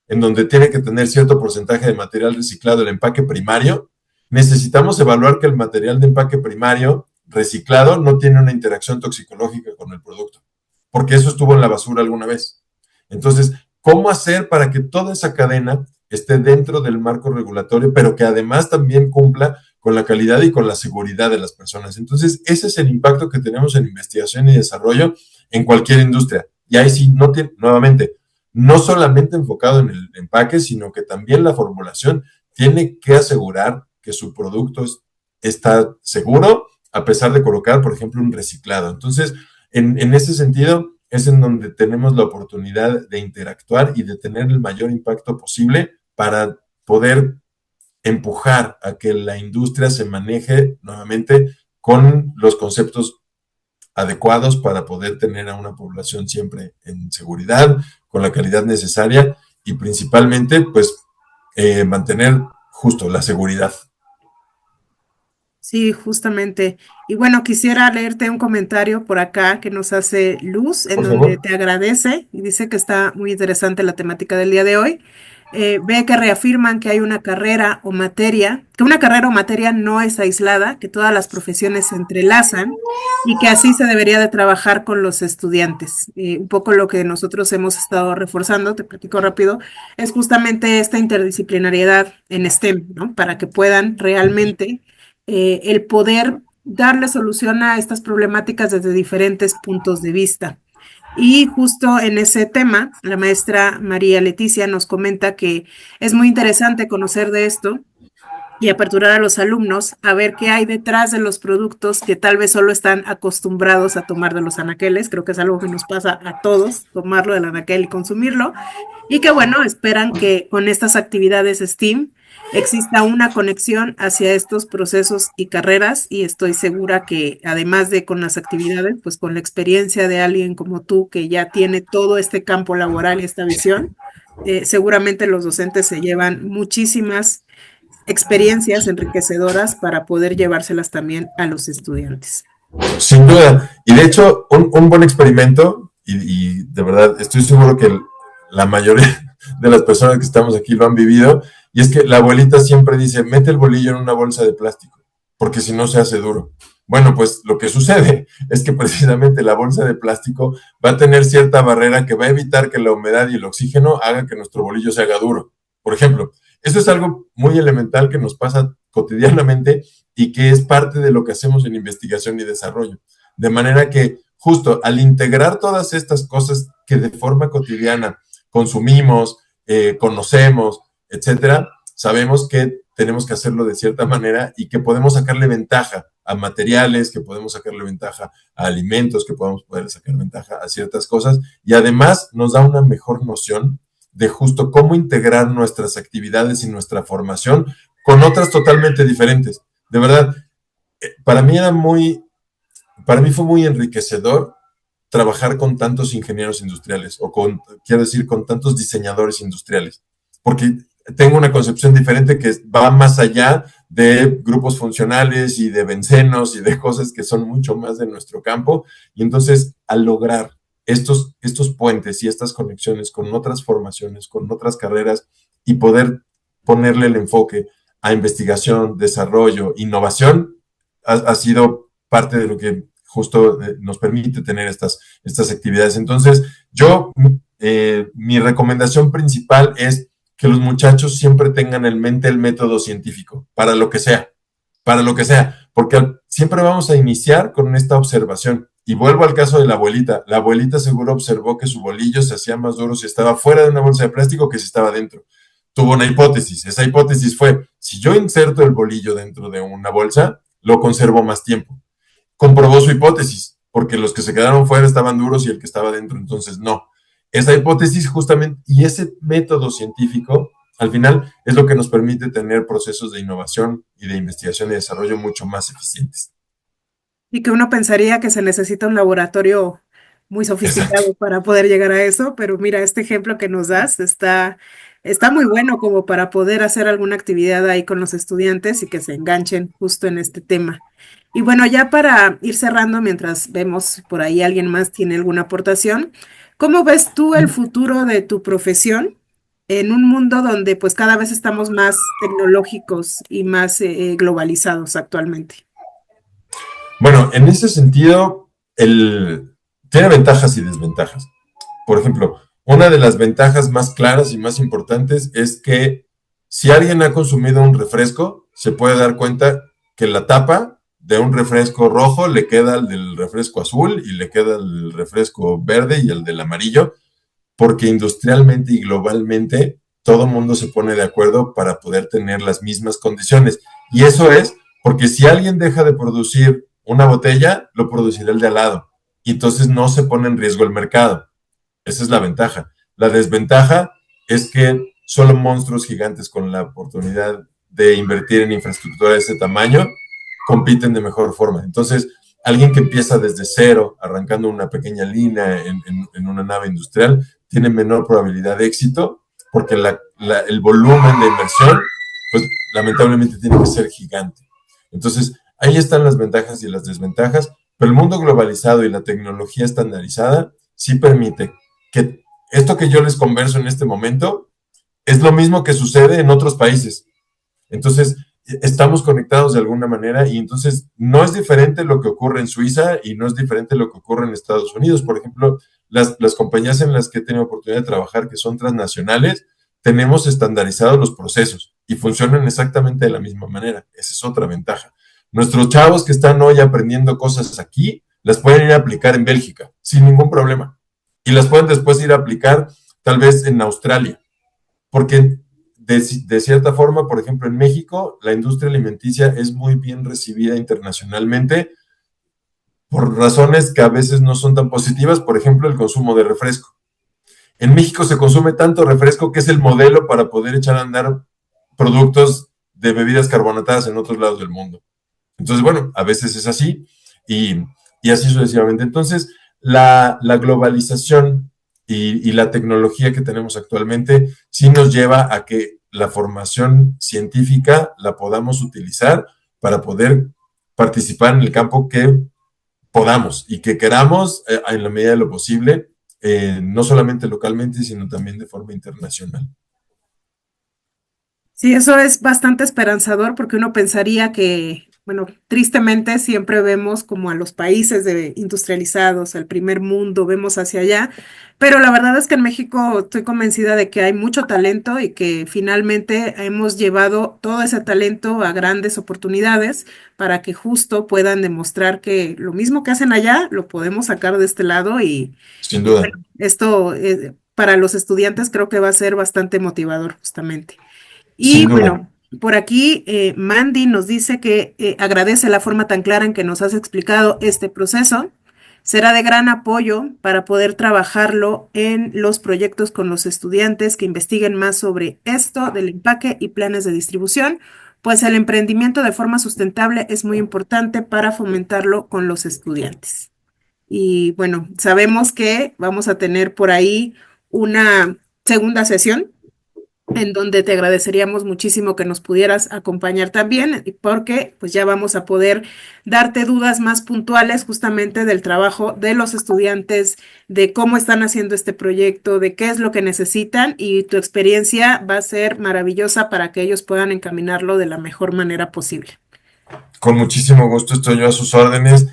[SPEAKER 2] en donde tiene que tener cierto porcentaje de material reciclado el empaque primario, necesitamos evaluar que el material de empaque primario reciclado no tiene una interacción toxicológica con el producto, porque eso estuvo en la basura alguna vez. Entonces, ¿cómo hacer para que toda esa cadena esté dentro del marco regulatorio, pero que además también cumpla con la calidad y con la seguridad de las personas? Entonces, ese es el impacto que tenemos en investigación y desarrollo en cualquier industria. Y ahí sí, no tiene, nuevamente, no solamente enfocado en el empaque, sino que también la formulación tiene que asegurar que su producto está seguro, a pesar de colocar, por ejemplo, un reciclado. Entonces, en ese sentido, es en donde tenemos la oportunidad de interactuar y de tener el mayor impacto posible para poder empujar a que la industria se maneje nuevamente con los conceptos adecuados para poder tener a una población siempre en seguridad, con la calidad necesaria y principalmente, pues, mantener justo la seguridad.
[SPEAKER 1] Sí, justamente. Y bueno, quisiera leerte un comentario por acá que nos hace Luz, en
[SPEAKER 2] Por
[SPEAKER 1] donde
[SPEAKER 2] favor.
[SPEAKER 1] te agradece y dice que está muy interesante la temática del día de hoy. Ve que reafirman que hay una carrera o materia, que una carrera o materia no es aislada, que todas las profesiones se entrelazan y que así se debería de trabajar con los estudiantes. Un poco lo que nosotros hemos estado reforzando, te platico rápido, es justamente esta interdisciplinariedad en STEM, ¿no? Para que puedan realmente el poder darle solución a estas problemáticas desde diferentes puntos de vista. Y justo en ese tema, la maestra María Leticia nos comenta que es muy interesante conocer de esto y aperturar a los alumnos a ver qué hay detrás de los productos que tal vez solo están acostumbrados a tomar de los anaqueles. Creo que es algo que nos pasa a todos, tomarlo del anaquel y consumirlo. Y que bueno, esperan que con estas actividades STEAM exista una conexión hacia estos procesos y carreras y estoy segura que además de con las actividades, pues con la experiencia de alguien como tú que ya tiene todo este campo laboral y esta visión, seguramente los docentes se llevan muchísimas experiencias enriquecedoras para poder llevárselas también a los estudiantes.
[SPEAKER 2] Sin duda. Y de hecho, un buen experimento, y de verdad estoy seguro que la mayoría, de las personas que estamos aquí lo han vivido, y es que la abuelita siempre dice, mete el bolillo en una bolsa de plástico, porque si no se hace duro. Bueno, pues lo que sucede es que precisamente la bolsa de plástico va a tener cierta barrera que va a evitar que la humedad y el oxígeno haga que nuestro bolillo se haga duro. Por ejemplo, esto es algo muy elemental que nos pasa cotidianamente y que es parte de lo que hacemos en investigación y desarrollo. De manera que justo al integrar todas estas cosas que de forma cotidiana consumimos, conocemos, etcétera, sabemos que tenemos que hacerlo de cierta manera y que podemos sacarle ventaja a materiales, que podemos sacarle ventaja a alimentos, que podemos poder sacar ventaja a ciertas cosas, y además nos da una mejor noción de justo cómo integrar nuestras actividades y nuestra formación con otras totalmente diferentes. De verdad, para mí fue muy enriquecedor trabajar con tantos ingenieros industriales, quiero decir, con tantos diseñadores industriales, porque tengo una concepción diferente que va más allá de grupos funcionales y de bencenos y de cosas que son mucho más de nuestro campo, y entonces al lograr estos puentes y estas conexiones con otras formaciones, con otras carreras, y poder ponerle el enfoque a investigación, desarrollo, innovación, ha sido parte de lo que justo nos permite tener estas actividades. Entonces, mi recomendación principal es que los muchachos siempre tengan en mente el método científico, para lo que sea, porque siempre vamos a iniciar con esta observación. Y vuelvo al caso de la abuelita seguro observó que su bolillo se hacía más duro si estaba fuera de una bolsa de plástico que si estaba dentro. Tuvo una hipótesis, esa hipótesis fue, si yo inserto el bolillo dentro de una bolsa, lo conservo más tiempo. Comprobó su hipótesis, porque los que se quedaron fuera estaban duros y el que estaba dentro, entonces no. Esa hipótesis justamente y ese método científico, al final, es lo que nos permite tener procesos de innovación y de investigación y desarrollo mucho más eficientes.
[SPEAKER 1] Y que uno pensaría que se necesita un laboratorio muy
[SPEAKER 2] Exacto.
[SPEAKER 1] sofisticado para poder llegar a eso, pero mira, este ejemplo que nos das está muy bueno como para poder hacer alguna actividad ahí con los estudiantes y que se enganchen justo en este tema. Y bueno, ya para ir cerrando, mientras vemos por ahí alguien más tiene alguna aportación, ¿cómo ves tú el futuro de tu profesión en un mundo donde pues cada vez estamos más tecnológicos y más globalizados actualmente?
[SPEAKER 2] Bueno, en ese sentido, tiene ventajas y desventajas. Por ejemplo, una de las ventajas más claras y más importantes es que si alguien ha consumido un refresco, se puede dar cuenta que la tapa de un refresco rojo le queda al del refresco azul y le queda al refresco verde y al del amarillo, porque industrialmente y globalmente todo el mundo se pone de acuerdo para poder tener las mismas condiciones. Y eso es porque si alguien deja de producir una botella, lo producirá el de al lado. Y entonces no se pone en riesgo el mercado. Esa es la ventaja. La desventaja es que solo monstruos gigantes con la oportunidad de invertir en infraestructura de ese tamaño compiten de mejor forma. Entonces, alguien que empieza desde cero, arrancando una pequeña línea en una nave industrial, tiene menor probabilidad de éxito porque el volumen de inversión, pues lamentablemente tiene que ser gigante. Entonces, ahí están las ventajas y las desventajas, pero el mundo globalizado y la tecnología estandarizada sí permite que esto que yo les converso en este momento es lo mismo que sucede en otros países. Entonces, estamos conectados de alguna manera y entonces no es diferente lo que ocurre en Suiza y no es diferente lo que ocurre en Estados Unidos. Por ejemplo, las compañías en las que he tenido oportunidad de trabajar que son transnacionales, tenemos estandarizados los procesos y funcionan exactamente de la misma manera. Esa es otra ventaja. Nuestros chavos que están hoy aprendiendo cosas aquí, las pueden ir a aplicar en Bélgica sin ningún problema. Y las pueden después ir a aplicar tal vez en Australia. Porque de cierta forma, por ejemplo, en México, la industria alimenticia es muy bien recibida internacionalmente por razones que a veces no son tan positivas, por ejemplo, el consumo de refresco. En México se consume tanto refresco que es el modelo para poder echar a andar productos de bebidas carbonatadas en otros lados del mundo. Entonces, bueno, a veces es así y así sucesivamente. Entonces, la globalización y la tecnología que tenemos actualmente sí nos lleva a que la formación científica la podamos utilizar para poder participar en el campo que podamos y que queramos en la medida de lo posible no solamente localmente, sino también de forma internacional.
[SPEAKER 1] Sí, eso es bastante esperanzador porque uno pensaría que, bueno, tristemente siempre vemos como a los países industrializados, al primer mundo, vemos hacia allá, pero la verdad es que en México estoy convencida de que hay mucho talento y que finalmente hemos llevado todo ese talento a grandes oportunidades para que justo puedan demostrar que lo mismo que hacen allá lo podemos sacar de este lado
[SPEAKER 2] Sin
[SPEAKER 1] y
[SPEAKER 2] duda,
[SPEAKER 1] bueno, esto para los estudiantes creo que va a ser bastante motivador justamente. Y
[SPEAKER 2] sin duda.
[SPEAKER 1] bueno, por aquí Mandy nos dice que agradece la forma tan clara en que nos has explicado este proceso. Será de gran apoyo para poder trabajarlo en los proyectos con los estudiantes que investiguen más sobre esto del empaque y planes de distribución, pues el emprendimiento de forma sustentable es muy importante para fomentarlo con los estudiantes. Y bueno, sabemos que vamos a tener por ahí una segunda sesión en donde te agradeceríamos muchísimo que nos pudieras acompañar también, porque pues ya vamos a poder darte dudas más puntuales justamente del trabajo de los estudiantes, de cómo están haciendo este proyecto, de qué es lo que necesitan y tu experiencia va a ser maravillosa para que ellos puedan encaminarlo de la mejor manera posible.
[SPEAKER 2] Con muchísimo gusto estoy yo a sus órdenes.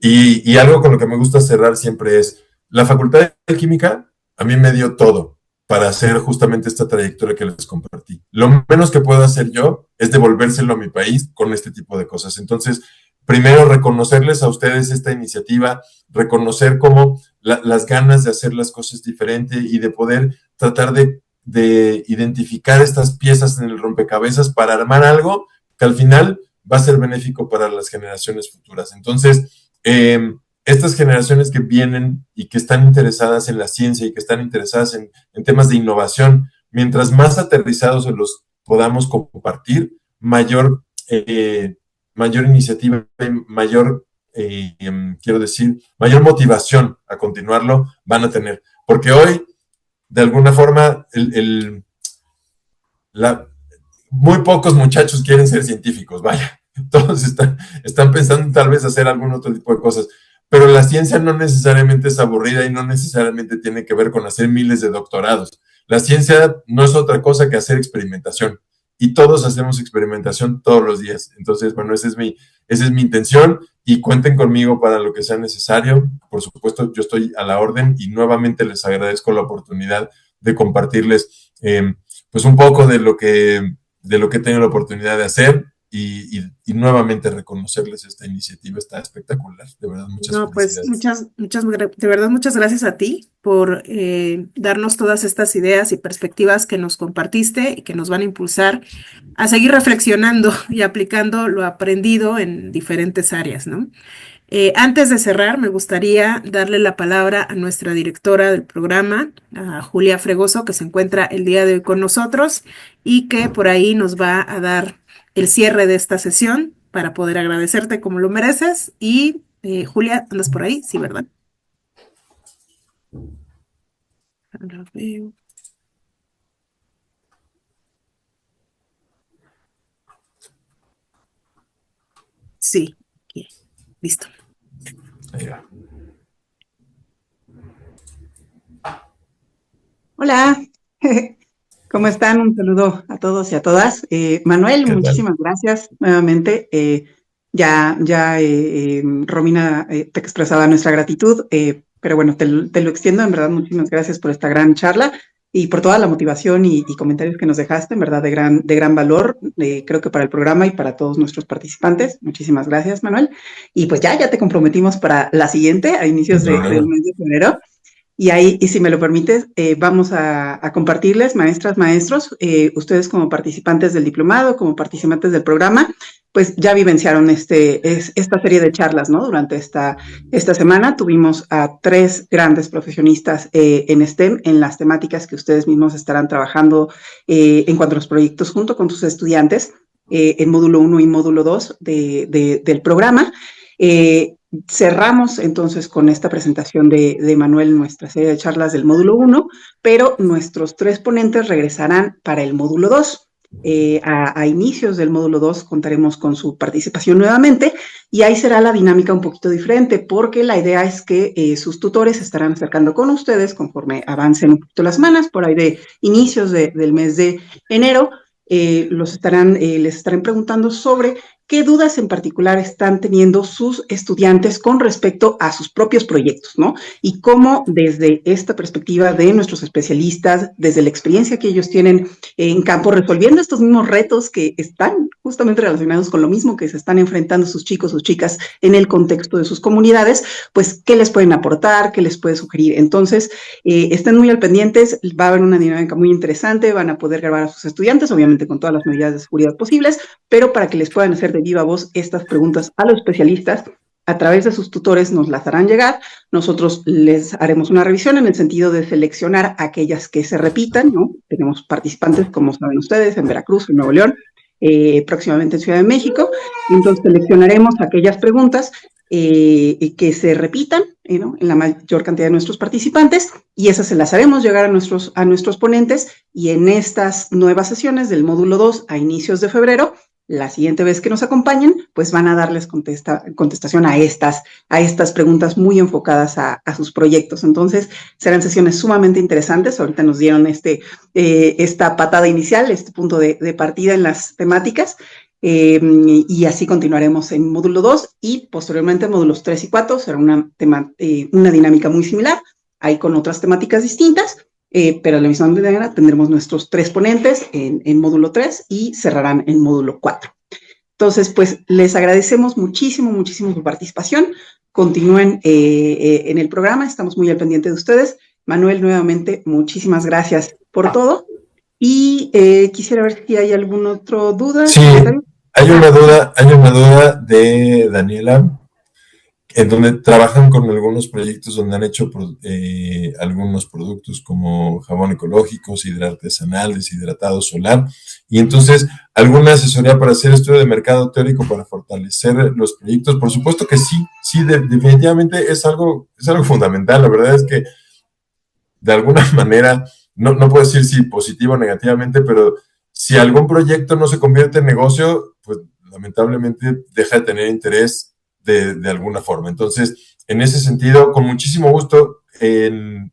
[SPEAKER 2] Y algo con lo que me gusta cerrar siempre es, la Facultad de Química a mí me dio todo para hacer justamente esta trayectoria que les compartí. Lo menos que puedo hacer yo es devolvérselo a mi país con este tipo de cosas. Entonces, primero reconocerles a ustedes esta iniciativa, reconocer cómo las ganas de hacer las cosas diferente y de poder tratar de identificar estas piezas en el rompecabezas para armar algo que al final va a ser benéfico para las generaciones futuras. Entonces, estas generaciones que vienen y que están interesadas en la ciencia y que están interesadas en temas de innovación, mientras más aterrizados se los podamos compartir, mayor iniciativa, quiero decir, mayor motivación a continuarlo van a tener. Porque hoy, de alguna forma, la, muy pocos muchachos quieren ser científicos, vaya. Todos están pensando tal vez hacer algún otro tipo de cosas. Pero la ciencia no necesariamente es aburrida y no necesariamente tiene que ver con hacer miles de doctorados. La ciencia no es otra cosa que hacer experimentación. Y todos hacemos experimentación todos los días. Entonces, bueno, esa es mi intención y cuenten conmigo para lo que sea necesario. Por supuesto, yo estoy a la orden y nuevamente les agradezco la oportunidad de compartirles pues un poco de lo que he tenido la oportunidad de hacer y nuevamente reconocerles esta iniciativa, está espectacular, de verdad, muchas
[SPEAKER 1] No, pues
[SPEAKER 2] felicidades.
[SPEAKER 1] de verdad muchas gracias a ti por darnos todas estas ideas y perspectivas que nos compartiste y que nos van a impulsar a seguir reflexionando y aplicando lo aprendido en diferentes áreas, ¿no? Antes de cerrar, me gustaría darle la palabra a nuestra directora del programa, a Julia Fregoso, que se encuentra el día de hoy con nosotros y que por ahí nos va a dar el cierre de esta sesión para poder agradecerte como lo mereces. Y Julia, ¿andas por ahí? Sí, ¿verdad? Ahora veo. Sí, aquí. Listo.
[SPEAKER 2] Ahí va.
[SPEAKER 3] Hola, ¿cómo están? Un saludo a todos y a todas. Manuel,
[SPEAKER 2] ¿Qué tal?
[SPEAKER 3] muchísimas gracias nuevamente. Romina te expresaba nuestra gratitud, pero bueno, te lo extiendo. En verdad, muchísimas gracias por esta gran charla y por toda la motivación y comentarios que nos dejaste, en verdad, de gran valor, creo que para el programa y para todos nuestros participantes. Muchísimas gracias, Manuel. Y pues ya te comprometimos para la siguiente, a
[SPEAKER 2] Sin
[SPEAKER 3] inicios del
[SPEAKER 2] problema.
[SPEAKER 3] mes de febrero. Y ahí, y si me lo permites, vamos a compartirles, maestras, maestros, ustedes como participantes del diplomado, como participantes del programa, pues ya vivenciaron esta serie de charlas, ¿no? Durante esta semana tuvimos a 3 grandes profesionistas en STEM, en las temáticas que ustedes mismos estarán trabajando en cuanto a los proyectos junto con sus estudiantes en módulo 1 y módulo 2 del programa. Cerramos entonces con esta presentación de Manuel nuestra serie de charlas del módulo 1, pero nuestros 3 ponentes regresarán para el módulo 2. A inicios del módulo 2 contaremos con su participación nuevamente y ahí será la dinámica un poquito diferente porque la idea es que sus tutores se estarán acercando con ustedes conforme avancen un poquito las semanas, por ahí de inicios del mes de enero. Les estarán preguntando sobre qué dudas en particular están teniendo sus estudiantes con respecto a sus propios proyectos, ¿no? Y cómo desde esta perspectiva de nuestros especialistas, desde la experiencia que ellos tienen en campo, resolviendo estos mismos retos que están justamente relacionados con lo mismo que se están enfrentando sus chicos, sus chicas en el contexto de sus comunidades, pues qué les pueden aportar, qué les puede sugerir. Entonces, estén muy al pendientes, va a haber una dinámica muy interesante, van a poder grabar a sus estudiantes, obviamente con todas las medidas de seguridad posibles, pero para que les puedan hacer de viva voz estas preguntas a los especialistas, a través de sus tutores nos las harán llegar, nosotros les haremos una revisión en el sentido de seleccionar aquellas que se repitan, ¿no? Tenemos participantes, como saben ustedes, en Veracruz, en Nuevo León, próximamente en Ciudad de México, entonces seleccionaremos aquellas preguntas que se repitan, ¿no? En la mayor cantidad de nuestros participantes, y esas se las haremos llegar a nuestros ponentes, y en estas nuevas sesiones del módulo 2 a inicios de febrero, la siguiente vez que nos acompañen, pues van a darles contestación a estas preguntas muy enfocadas a sus proyectos. Entonces, serán sesiones sumamente interesantes. Ahorita nos dieron esta patada inicial, este punto de partida en las temáticas, y así continuaremos en módulo 2 y posteriormente en módulos 3 y 4 será una dinámica muy similar, ahí con otras temáticas distintas. Pero de la misma manera tendremos nuestros 3 ponentes en módulo 3 y cerrarán en módulo 4. Entonces, pues les agradecemos muchísimo, muchísimo su participación. Continúen en el programa, estamos muy al pendiente de ustedes. Manuel, nuevamente, muchísimas gracias por todo. Y quisiera ver si hay alguna otra duda.
[SPEAKER 2] Sí, hay una duda de Daniela, en donde trabajan con algunos proyectos donde han hecho algunos productos como jabón ecológico, sidra artesanal, deshidratado solar, y entonces alguna asesoría para hacer estudio de mercado teórico para fortalecer los proyectos. Por supuesto que sí, definitivamente es algo fundamental. La verdad es que de alguna manera, no puedo decir si positivo o negativamente, pero si algún proyecto no se convierte en negocio, pues lamentablemente deja de tener interés de alguna forma. Entonces, en ese sentido, con muchísimo gusto,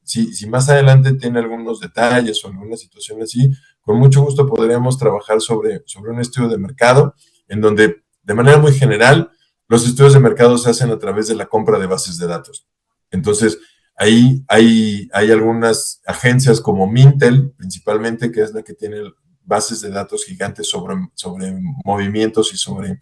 [SPEAKER 2] si más adelante tiene algunos detalles o alguna situación así, con mucho gusto podríamos trabajar sobre un estudio de mercado, en donde, de manera muy general, los estudios de mercado se hacen a través de la compra de bases de datos. Entonces, ahí hay algunas agencias como Mintel, principalmente, que es la que tiene bases de datos gigantes sobre movimientos y sobre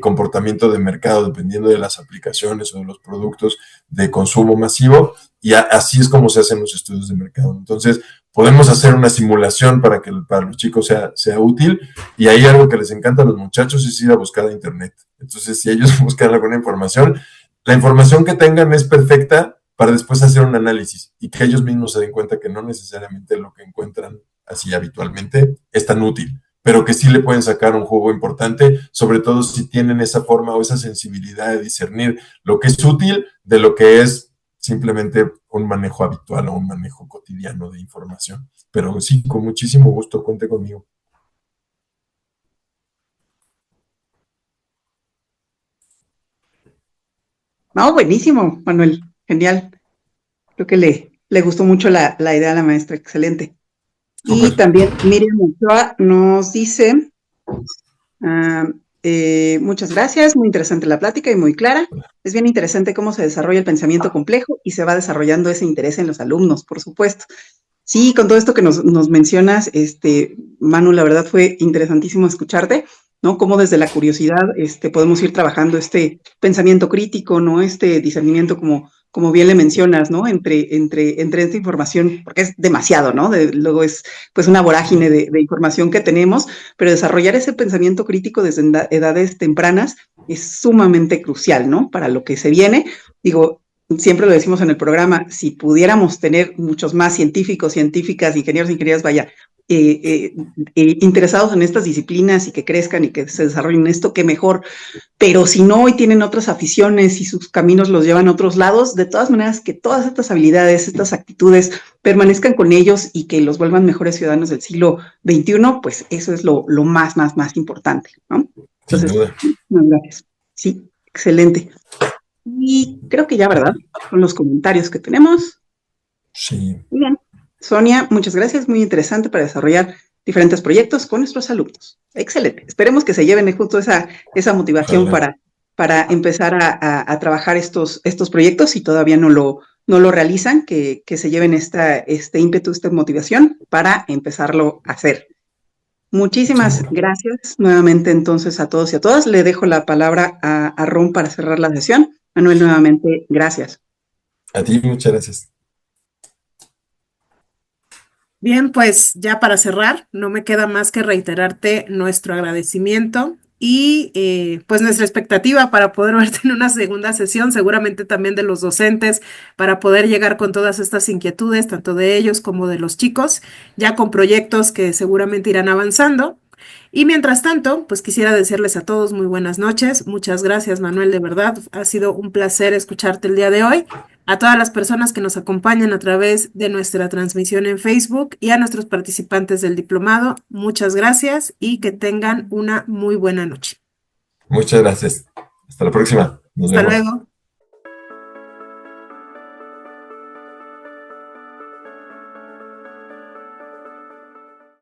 [SPEAKER 2] comportamiento de mercado, dependiendo de las aplicaciones o de los productos de consumo masivo, y así es como se hacen los estudios de mercado. Entonces, podemos hacer una simulación para que para los chicos sea útil, y ahí algo que les encanta a los muchachos es ir a buscar a internet. Entonces, si ellos buscan alguna información, la información que tengan es perfecta para después hacer un análisis y que ellos mismos se den cuenta que no necesariamente lo que encuentran así habitualmente es tan útil, pero que sí le pueden sacar un jugo importante, sobre todo si tienen esa forma o esa sensibilidad de discernir lo que es útil de lo que es simplemente un manejo habitual o un manejo cotidiano de información. Pero sí, con muchísimo gusto, cuente conmigo.
[SPEAKER 3] No, buenísimo, Manuel, genial. Creo que le gustó mucho la idea a la maestra, excelente.
[SPEAKER 2] Súper.
[SPEAKER 3] Y también Miriam Ochoa nos dice, muchas gracias, muy interesante la plática y muy clara. Es bien interesante cómo se desarrolla el pensamiento complejo y se va desarrollando ese interés en los alumnos, por supuesto. Sí, con todo esto que nos mencionas, Manu, la verdad fue interesantísimo escucharte, ¿no? Cómo desde la curiosidad podemos ir trabajando este pensamiento crítico, ¿no? Este discernimiento como bien le mencionas, ¿no? Entre esta información, porque es demasiado, ¿no? Luego es pues una vorágine de información que tenemos, pero desarrollar ese pensamiento crítico desde edades tempranas es sumamente crucial, ¿no? Para lo que se viene. Digo, siempre lo decimos en el programa, si pudiéramos tener muchos más científicos, científicas, ingenieros, ingenieras, vaya, interesados en estas disciplinas y que crezcan y que se desarrollen en esto, qué mejor. Pero si no, hoy tienen otras aficiones y sus caminos los llevan a otros lados, de todas maneras, que todas estas habilidades, estas actitudes permanezcan con ellos y que los vuelvan mejores ciudadanos del siglo XXI, pues eso es lo más importante, ¿no?
[SPEAKER 2] Sin
[SPEAKER 3] Entonces,
[SPEAKER 2] duda.
[SPEAKER 3] gracias. Sí, excelente. Y creo que ya, ¿verdad? Con los comentarios que tenemos.
[SPEAKER 2] Sí.
[SPEAKER 3] Muy bien. Sonia, muchas gracias. Muy interesante para desarrollar diferentes proyectos con nuestros alumnos. Excelente. Esperemos que se lleven justo esa motivación para empezar a trabajar estos proyectos, si todavía no lo realizan, que se lleven este ímpetu, esta motivación para empezarlo a hacer. Muchísimas gracias nuevamente entonces a todos y a todas. Le dejo la palabra a Ron para cerrar la sesión. Manuel, nuevamente, gracias.
[SPEAKER 2] A ti, muchas gracias.
[SPEAKER 1] Bien, pues ya para cerrar, no me queda más que reiterarte nuestro agradecimiento y pues nuestra expectativa para poder verte en una segunda sesión, seguramente también de los docentes, para poder llegar con todas estas inquietudes, tanto de ellos como de los chicos, ya con proyectos que seguramente irán avanzando. Y mientras tanto, pues quisiera decirles a todos muy buenas noches. Muchas gracias, Manuel, de verdad. Ha sido un placer escucharte el día de hoy. A todas las personas que nos acompañan a través de nuestra transmisión en Facebook y a nuestros participantes del diplomado, muchas gracias y que tengan una muy buena noche.
[SPEAKER 2] Muchas gracias. Hasta la próxima. Nos
[SPEAKER 1] Hasta
[SPEAKER 2] vemos.
[SPEAKER 1] luego.